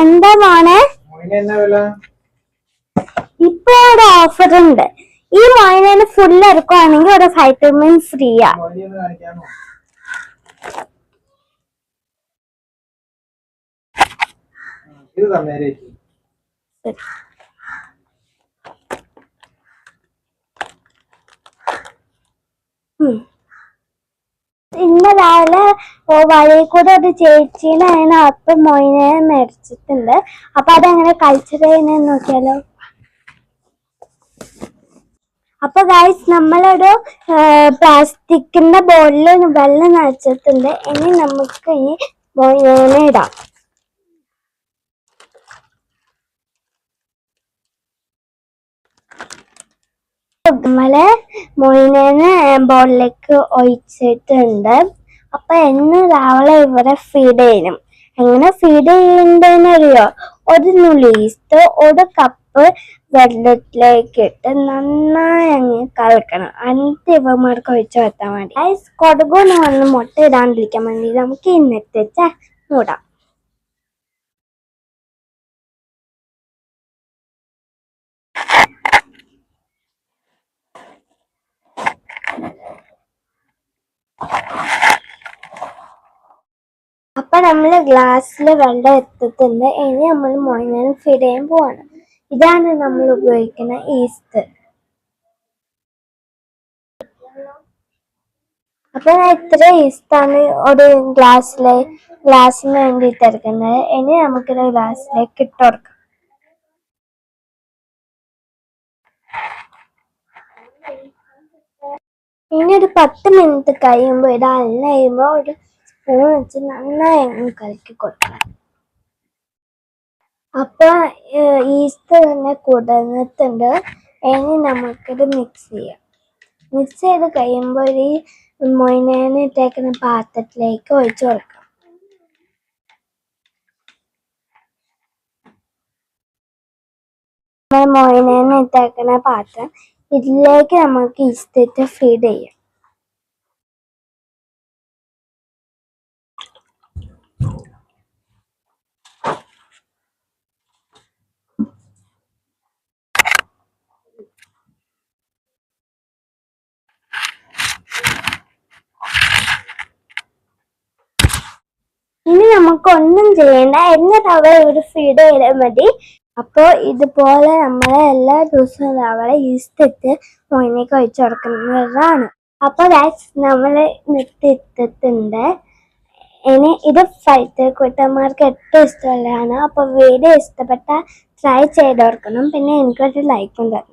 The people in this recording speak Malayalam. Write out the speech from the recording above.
എന്താ മോനെ ഇപ്പൊ അവിടെ ഓഫർ ഉണ്ട്. ഈ മോയിനെ ഫുള്ള് എടുക്കുവാണെങ്കിൽ ഒരു വൈറ്റമിൻ ഫ്രീയാ. ഇന്ന് രാവിലെ വഴി കൂടെ ഒരു ചേച്ചീനെ അതിന് അപ്പം മൊയിനെ മേടിച്ചിട്ടുണ്ട്. അപ്പൊ അതെങ്ങനെ കൾച്ചർ ചെയ്യുന്നതെന്ന് നോക്കിയാലോ. അപ്പൊ ഗൈസ് നമ്മളൊരു പ്ലാസ്റ്റിക്കിന്റെ ബോളിൽ വെള്ളം നനച്ചിട്ടുണ്ട്. ഇനി നമുക്ക് ഈ മൊയിനെ ഇടാം. നമ്മള് മൊയിനെ ബോളിലേക്ക് ഒഴിച്ചിട്ടുണ്ട്. അപ്പൊ എന്നും രാവിലെ ഇവരെ ഫീഡ് ചെയ്യണം. എങ്ങനെ ഫീഡ് ചെയ്യണ്ടെന്നറിയോ? ഒരു നുള്ളി ഈസ്റ്റ് ഒരു കപ്പ് വെള്ളത്തിലേക്ക് ഇട്ട് നന്നായി അങ്ങ് കലക്കണം. എന്നിട്ട് ഇവന്മാർക്ക് ഒഴിച്ചു വെത്താൻ വേണ്ടി ഐസ് കൊതുകൊന്ന് വന്ന് മുട്ട ഇടാണ്ടിരിക്കാൻ വേണ്ടി നമുക്ക് ഇന്നത്തെ വെച്ച് മൂടാം. അപ്പൊ നമ്മള് ഗ്ലാസ്സിൽ വെള്ളം എത്തിയിട്ടുണ്ട്. ഇനി നമ്മൾ മൊയിനെ ഫീഡ് ചെയ്യാൻ പോവാണ്. ഇതാണ് നമ്മൾ ഉപയോഗിക്കുന്ന ഈസ്റ്റ്. അപ്പൊ ഇത്ര ഈസ്റ്റാണ് ഒരു ഗ്ലാസ്സിന് വേണ്ടിയിട്ട് എടുക്കുന്നത്. ഇനി നമുക്കിത് ഗ്ലാസ്സിലേക്ക് ഇട്ട് കൊടുക്കാം. ഇനി ഒരു 10 മിനിറ്റ് കഴിയുമ്പോൾ ഇത് കഴിയുമ്പോൾ ഒരു സ്പൂൺ വെച്ച് നന്നായി കലക്കി കൊടുക്കണം. അപ്പൊ ഈസ്റ്റ് തന്നെ കുടഞ്ഞിട്ടുണ്ട്. ഇനി നമുക്കിത് മിക്സ് ചെയ്യാം. മിക്സ് ചെയ്ത് കഴിയുമ്പോൾ ഈ മൊയിനെ ഇട്ടേക്കുന്ന പാത്രത്തിലേക്ക് ഒഴിച്ചു കൊടുക്കാം. മൊയിനെ ഇട്ടേക്കുന്ന പാത്രം ഇതിലേക്ക് നമുക്ക് ഈസ്റ്റ് ഇട്ട് ഫീഡ് ചെയ്യാം. ഇനി നമുക്ക് ഒന്നും ചെയ്യണ്ട. എന്നിട്ട് അവരെ ഒരു ഫീഡ് ചെയ്താൽ മതി. അപ്പോൾ ഇതുപോലെ നമ്മൾ എല്ലാ ദിവസവും അവളെ ഈസ്റ്റ് ഇട്ട് മൊയിനേക്ക് ഒഴിച്ചു കൊടുക്കുന്നതാണ്. അപ്പോൾ നമ്മൾ നിർത്തിയിട്ടുണ്ട്. ഇനി ഇത് ഫൈറ്റർ കൂട്ടന്മാർക്ക് ഏറ്റവും ഇഷ്ടമുള്ളതാണ്. അപ്പോൾ വീഡിയോ ഇഷ്ടപ്പെട്ടാൽ ട്രൈ ചെയ്ത് കൊടുക്കണം. പിന്നെ എനിക്കൊരു ലൈക്കും തരണം.